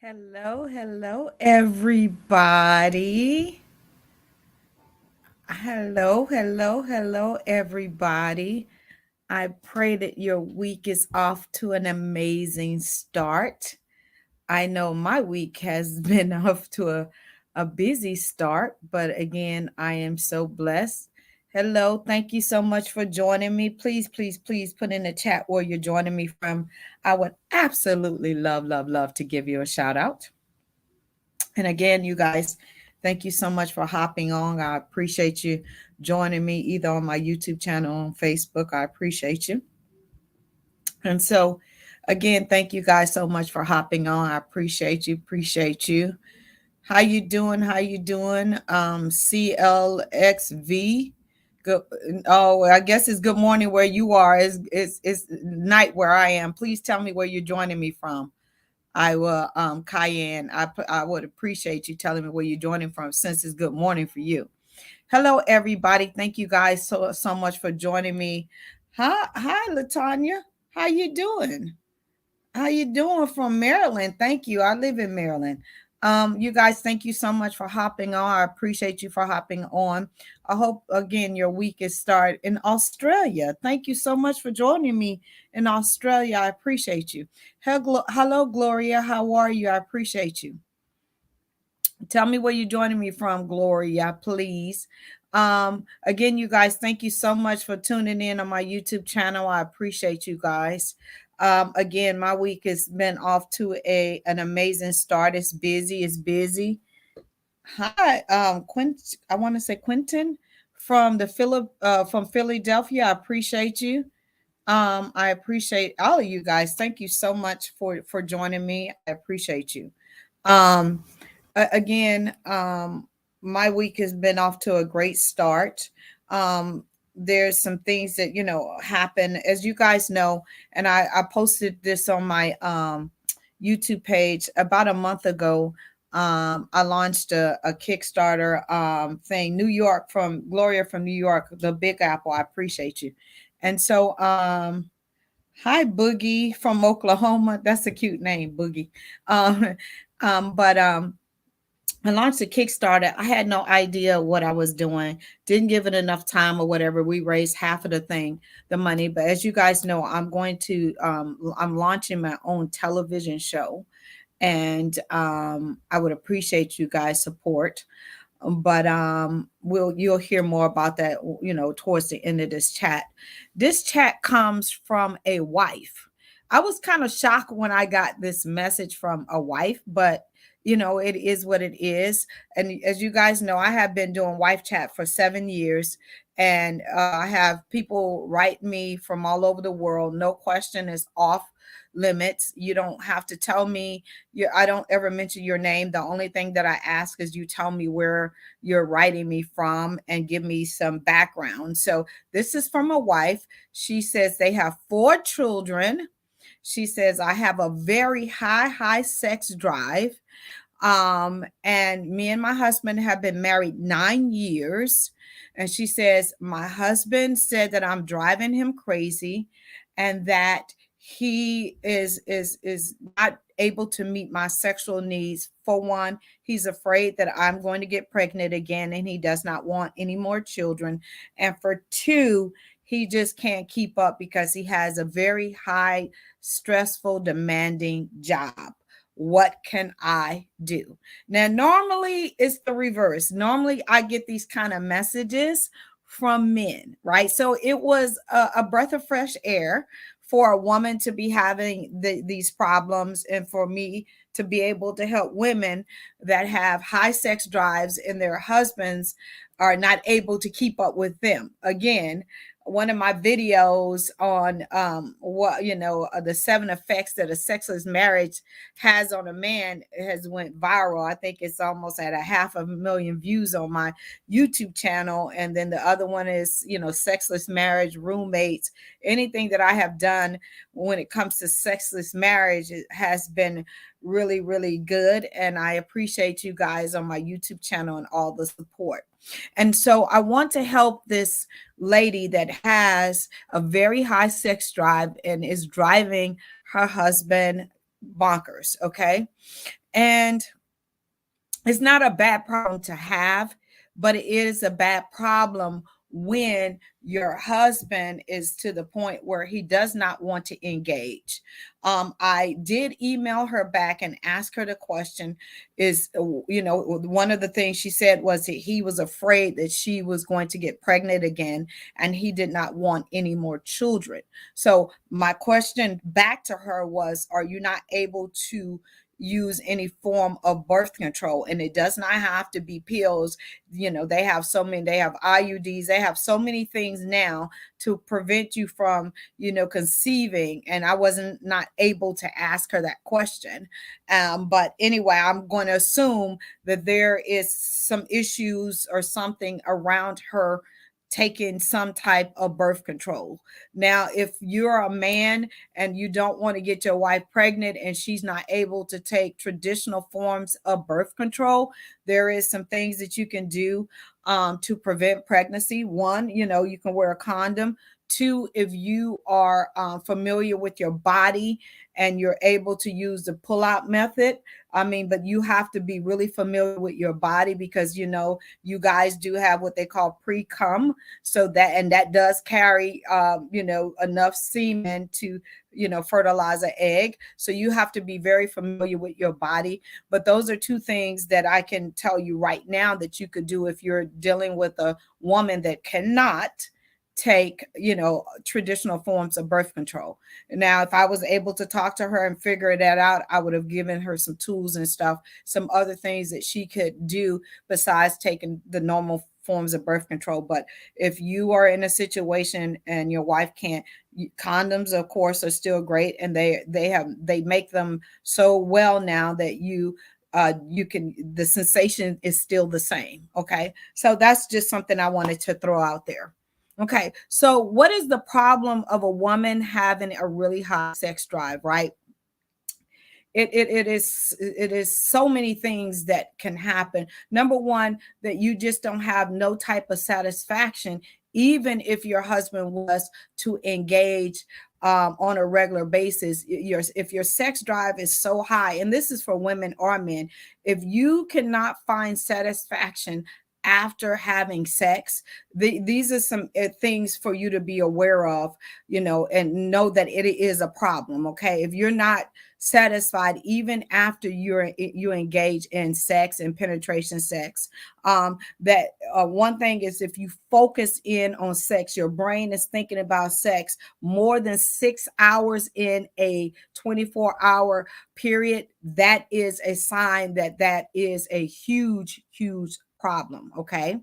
Hello, everybody. Hello, everybody. I pray that your week is off to an amazing start. I know my week has been off to a busy start, but again, I am so blessed. Hello, thank you so much for joining me. Please put in the chat where you're joining me from. I would absolutely love to give you a shout out. And again, you guys, thank you so much for hopping on. I appreciate you joining me either on my YouTube channel or on Facebook. I appreciate you. And so, again, thank you guys so much for hopping on. I appreciate you. Appreciate you. How you doing? How you doing? CLXV. Good. Oh, I guess it's good morning where you are. It's night where I am. Please tell me where you're joining me from. I will, Cayenne. I would appreciate you telling me where you're joining from since it's good morning for you. Hello, everybody. Thank you guys so much for joining me. Hi, Latanya. How you doing? How you doing from Maryland? Thank you. I live in Maryland. You guys, thank you so much for hopping on. I appreciate you for hopping on. I hope again your week is started in Australia. Thank you so much for joining me in Australia. I appreciate you. Hello, Gloria. How are you? I appreciate you. Tell me where you're joining me from, Gloria, please. Again, you guys, thank you so much for tuning in on my YouTube channel. I appreciate you guys. Again, my week has been off to an amazing start. It's busy. Hi, I want to say Quentin from from Philadelphia. I appreciate you. I appreciate all of you guys. Thank you so much for joining me. I appreciate you. Um, again, my week has been off to a great start. There's some things that happen, as you guys know, and I posted this on my YouTube page about a month ago. I launched a Kickstarter thing, New York, from Gloria from New York, the Big Apple. I appreciate you. And so, hi, Boogie from Oklahoma. That's a cute name, Boogie. Um, but I launched a Kickstarter. I had no idea what I was doing. Didn't give it enough time or whatever. We raised half of the money. But as you guys know, I'm launching my own television show, and I would appreciate you guys' support. But you'll hear more about that, towards the end of this chat. This chat comes from a wife. I was kind of shocked when I got this message from a wife, but it is what it is. And as you guys know, I have been doing wife chat for 7 years, and I have people write me from all over the world. No question is off limits. You don't have to tell me. I don't ever mention your name. The only thing that I ask is you tell me where you're writing me from and give me some background. So this is from a wife. She says they have 4 children. She says, I have a very high sex drive. And me and my husband have been married 9 years. And she says, my husband said that I'm driving him crazy and that he is not able to meet my sexual needs. For one, he's afraid that I'm going to get pregnant again and he does not want any more children. And for two, he just can't keep up because he has a very high, stressful, demanding job. What can I do? Now, normally it's the reverse. Normally I get these kind of messages from men, right? So it was a breath of fresh air for a woman to be having these problems, and for me to be able to help women that have high sex drives and their husbands are not able to keep up with them. Again, one of my videos on the 7 effects that a sexless marriage has on a man has went viral. I think it's almost at 500,000 views on my YouTube channel. And then the other one is, sexless marriage, roommates. Anything that I have done when it comes to sexless marriage, it has been really good. And I appreciate you guys on my YouTube channel and all the support. And so I want to help this lady that has a very high sex drive and is driving her husband bonkers. Okay. And it's not a bad problem to have, but it is a bad problem when your husband is to the point where he does not want to engage. I did email her back and ask her the question is, one of the things she said was that he was afraid that she was going to get pregnant again and he did not want any more children. So my question back to her was, are you not able to use any form of birth control? And it does not have to be pills. They have so many, they have IUDs, they have so many things now to prevent you from, conceiving. And I wasn't not able to ask her that question. But anyway, I'm going to assume that there is some issues or something around her taking some type of birth control. Now, if you're a man and you don't want to get your wife pregnant and she's not able to take traditional forms of birth control, there is some things that you can do to prevent pregnancy. One, you can wear a condom. Two, if you are familiar with your body and you're able to use the pull-out method, but you have to be really familiar with your body because you guys do have what they call pre-cum, so that does carry enough semen to fertilize an egg. So you have to be very familiar with your body. But those are two things that I can tell you right now that you could do if you're dealing with a woman that cannot take traditional forms of birth control. Now, if I was able to talk to her and figure that out, I would have given her some tools and stuff, some other things that she could do besides taking the normal forms of birth control. But if you are in a situation and your wife can't, condoms of course are still great, and they make them so well now that you can, the sensation is still the same. Okay, so that's just something I wanted to throw out there. Okay, so what is the problem of a woman having a really high sex drive, right? It is so many things that can happen. Number one, that you just don't have no type of satisfaction, even if your husband was to engage on a regular basis. If your sex drive is so high, and this is for women or men, if you cannot find satisfaction after having sex, these are some things for you to be aware of, and know that it is a problem. Okay, if you're not satisfied even after you engage in sex and penetration sex, that one thing is, if you focus in on sex, your brain is thinking about sex more than 6 hours in a 24-hour period, that is a sign that is a huge problem. Okay,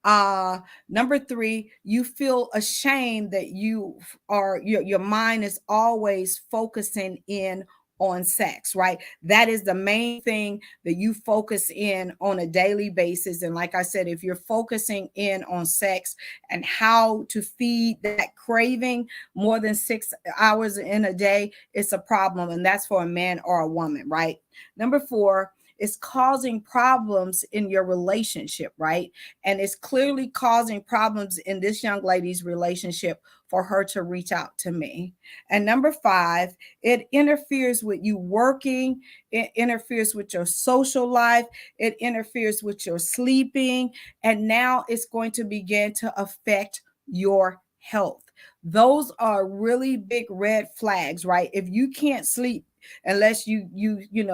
uh number three, you feel ashamed that your mind is always focusing in on sex, right? That is the main thing that you focus in on a daily basis. And like I said, if you're focusing in on sex and how to feed that craving more than 6 hours in a day, it's a problem. And that's for a man or a woman, right? Number four, is causing problems in your relationship, right? And it's clearly causing problems in this young lady's relationship for her to reach out to me. And number five, it interferes with you working, it interferes with your social life, it interferes with your sleeping, and now it's going to begin to affect your health. Those are really big red flags, right? If you can't sleep unless you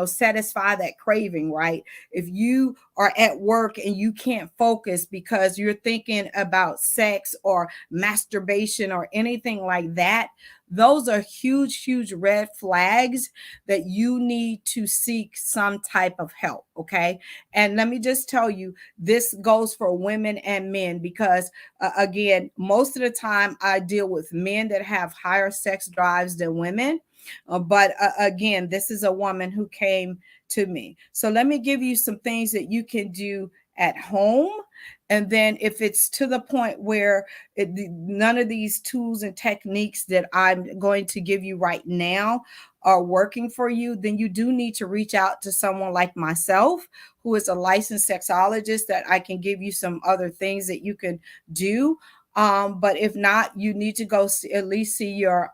satisfy that craving, right? If you are at work and you can't focus because you're thinking about sex or masturbation or anything like that, those are huge red flags that you need to seek some type of help. Okay, and let me just tell you, this goes for women and men, because again, most of the time I deal with men that have higher sex drives than women. But again, this is a woman who came to me. So let me give you some things that you can do at home. And then if it's to the point where none of these tools and techniques that I'm going to give you right now are working for you, then you do need to reach out to someone like myself, who is a licensed sexologist, that I can give you some other things that you can do. But if not, you need to at least see your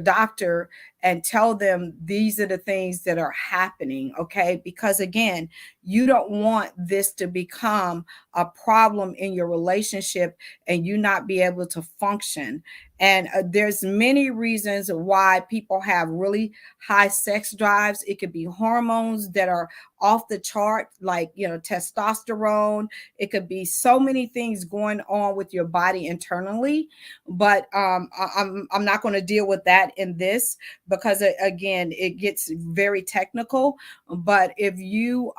doctor and tell them these are the things that are happening, okay? Because again, you don't want this to become a problem in your relationship and you not be able to function. And there's many reasons why people have really high sex drives. It could be hormones that are off the chart, like, testosterone. It could be so many things going on with your body internally. But I'm not going to deal with that in this because again, it gets very technical. But if you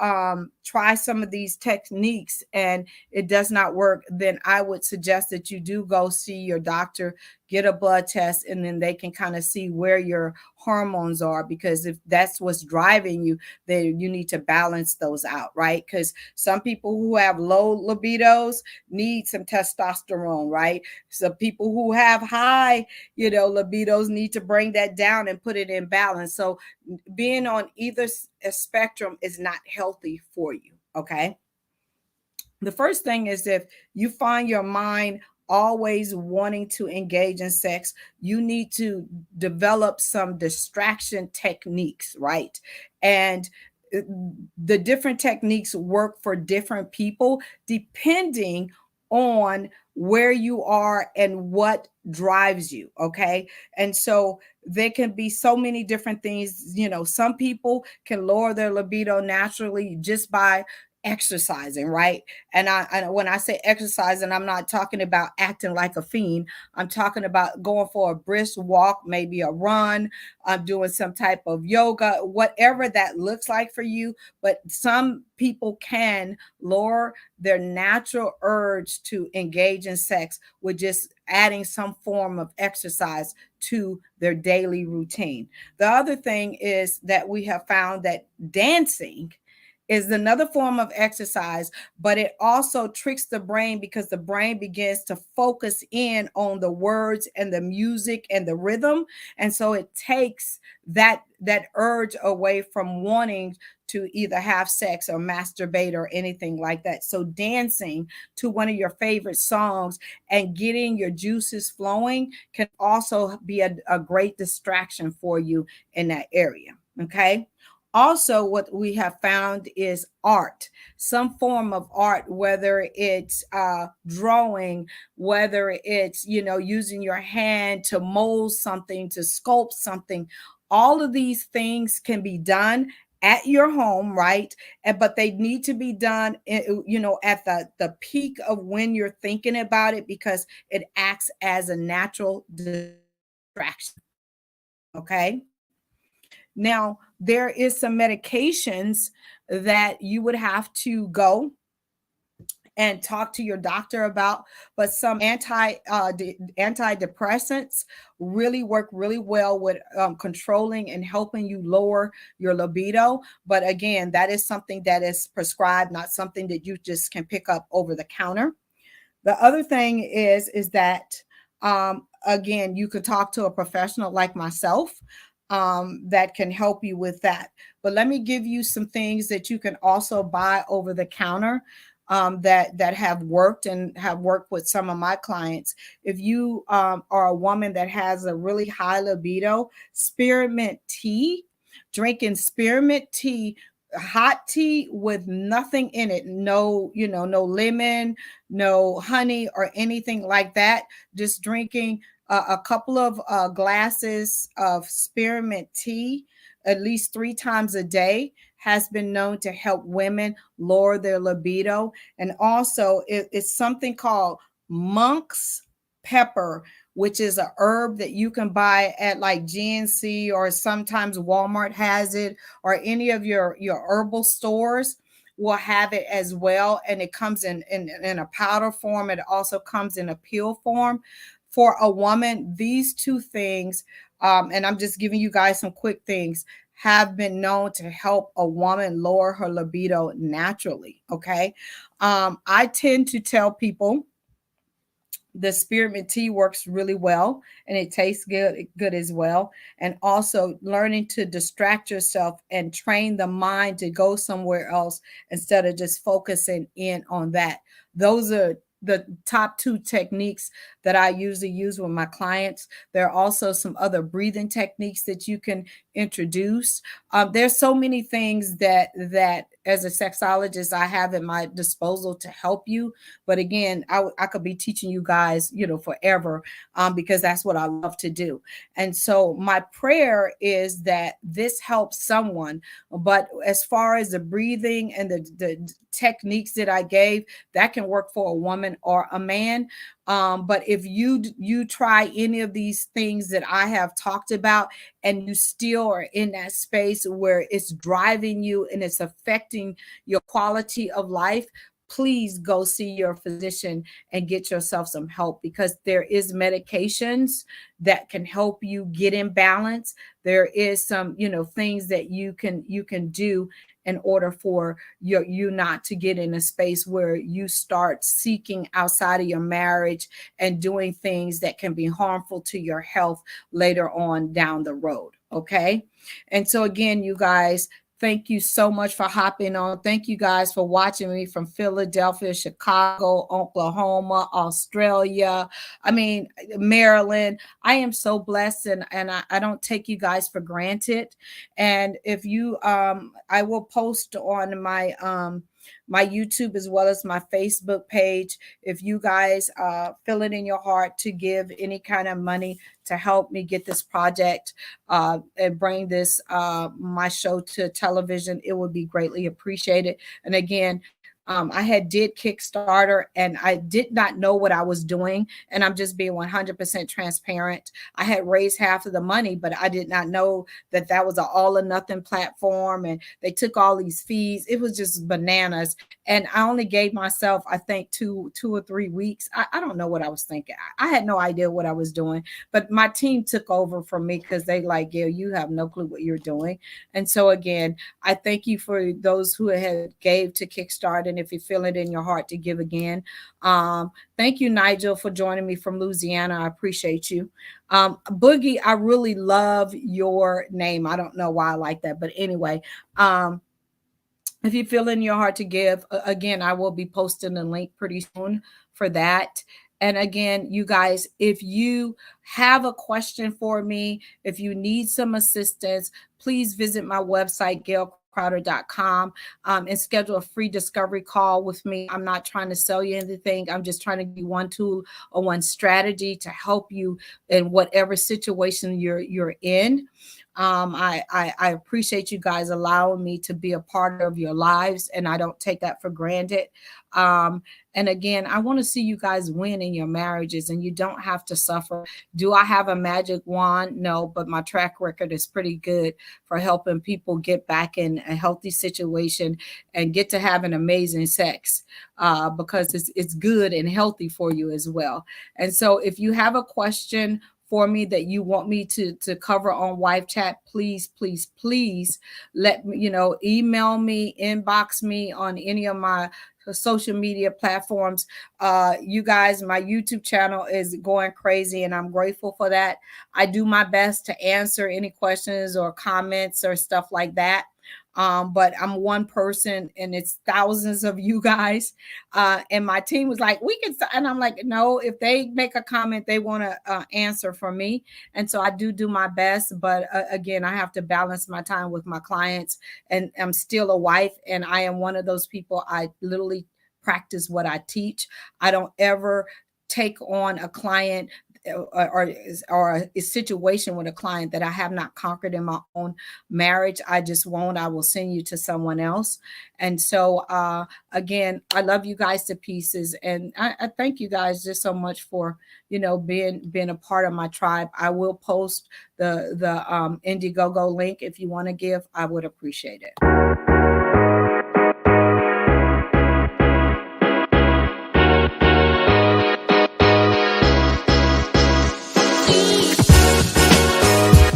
try some of these techniques and it does not work, then I would suggest that you do go see your doctor, get a blood test, and then they can kind of see where your hormones are, because if that's what's driving you, then you need to balance those out, right? Because some people who have low libidos need some testosterone, right? So people who have high, libidos need to bring that down and put it in balance. So being on either spectrum is not healthy for you, okay? The first thing is, if you find your mind always wanting to engage in sex, you need to develop some distraction techniques, right? And uh, the different techniques work for different people depending on where you are and what drives you, okay? And so there can be so many different things. Some people can lower their libido naturally just by exercising, right? And when I say exercising, I'm not talking about acting like a fiend. I'm talking about going for a brisk walk, maybe a run. I'm doing some type of yoga, whatever that looks like for you. But some people can lower their natural urge to engage in sex with just adding some form of exercise to their daily routine. The other thing is that we have found that dancing is another form of exercise, but it also tricks the brain because the brain begins to focus in on the words and the music and the rhythm. And so it takes that urge away from wanting to either have sex or masturbate or anything like that. So dancing to one of your favorite songs and getting your juices flowing can also be a great distraction for you in that area. Okay. Also, what we have found is art, some form of art, whether it's drawing, whether it's, using your hand to mold something, to sculpt something. All of these things can be done at your home, right? But they need to be done, at the peak of when you're thinking about it, because it acts as a natural distraction. Okay. Now, there is some medications that you would have to go and talk to your doctor about, but some antidepressants really work really well with controlling and helping you lower your libido. But again, that is something that is prescribed, not something that you just can pick up over the counter. The other thing is that again, you could talk to a professional like myself that can help you with that. But let me give you some things that you can also buy over the counter that have worked and have worked with some of my clients. If you are a woman that has a really high libido, spearmint tea, drinking spearmint tea, hot tea with nothing in it, no, no lemon, no honey or anything like that, just drinking a couple of glasses of spearmint tea at least 3 times a day has been known to help women lower their libido. And also, it's something called monk's pepper, which is a herb that you can buy at like GNC, or sometimes Walmart has it, or any of your herbal stores will have it as well. And it comes in a powder form. It also comes in a pill form. For a woman, these two things, and I'm just giving you guys some quick things, have been known to help a woman lower her libido naturally. Okay. I tend to tell people the spearmint tea works really well and it tastes good as well. And also learning to distract yourself and train the mind to go somewhere else instead of just focusing in on that. Those are the top two techniques that I usually use with my clients. There are also some other breathing techniques that you can introduce. There's so many things that as a sexologist I have at my disposal to help you. But again, I could be teaching you guys, forever, because that's what I love to do. And so my prayer is that this helps someone. But as far as the breathing and the techniques that I gave, that can work for a woman or a man. But if you try any of these things that I have talked about, and you still are in that space where it's driving you and it's affecting your quality of life, please go see your physician and get yourself some help, because there is medications that can help you get in balance. There is some, things that you can do in order for you not to get in a space where you start seeking outside of your marriage and doing things that can be harmful to your health later on down the road. Okay. And so again, you guys, thank you so much for hopping on. Thank you guys for watching me from Philadelphia, Chicago, Oklahoma, Australia. I mean, Maryland. I am so blessed, and I don't take you guys for granted. And if you I will post on my YouTube as well as my Facebook page. If you guys feel it in your heart to give any kind of money to help me get this project and bring this my show to television, it would be greatly appreciated. And again, I did Kickstarter, and I did not know what I was doing. And I'm just being 100% transparent. I had raised half of the money, but I did not know that that was an all or nothing platform. And they took all these fees. It was just bananas. And I only gave myself, I think, two or 3 weeks. I don't know what I was thinking. I had no idea what I was doing, but my team took over from me because they like, Gail, you have no clue what you're doing. And so again, I thank you for those who had gave to Kickstarter. And if you feel it in your heart to give again, thank you, Nigel, for joining me from Louisiana. I appreciate you. Boogie, I really love your name. I don't know why I like that, but anyway, if you feel in your heart to give, again, I will be posting a link pretty soon for that. And again, you guys, if you have a question for me, if you need some assistance, please visit my website, gailcrowder.com, and schedule a free discovery call with me. I'm not trying to sell you anything. I'm just trying to give you one tool or one strategy to help you in whatever situation you're in. I appreciate you guys allowing me to be a part of your lives, and I don't take that for granted. And again, I want to see you guys win in your marriages, and you don't have to suffer. Do I have a magic wand? No, but my track record is pretty good for helping people get back in a healthy situation and get to have an amazing sex, because it's good and healthy for you as well. And so if you have a question for me that you want me to cover on Wife Chat, please, please, please let me, email me, inbox me on any of my social media platforms. You guys, my YouTube channel is going crazy, and I'm grateful for that. I do my best to answer any questions or comments or stuff like that. But I'm one person and it's thousands of you guys. And my team was like, we can, and I'm like, no, if they make a comment, they want to answer for me. And so I do my best. But again, I have to balance my time with my clients, and I'm still a wife. And I am one of those people, I literally practice what I teach. I don't ever take on a client or a situation with a client that I have not conquered in my own marriage. I just won't. I will send you to someone else. And so again, I love you guys to pieces, and I thank you guys just so much for being a part of my tribe. I will post the Indiegogo link if you want to give. I would appreciate it.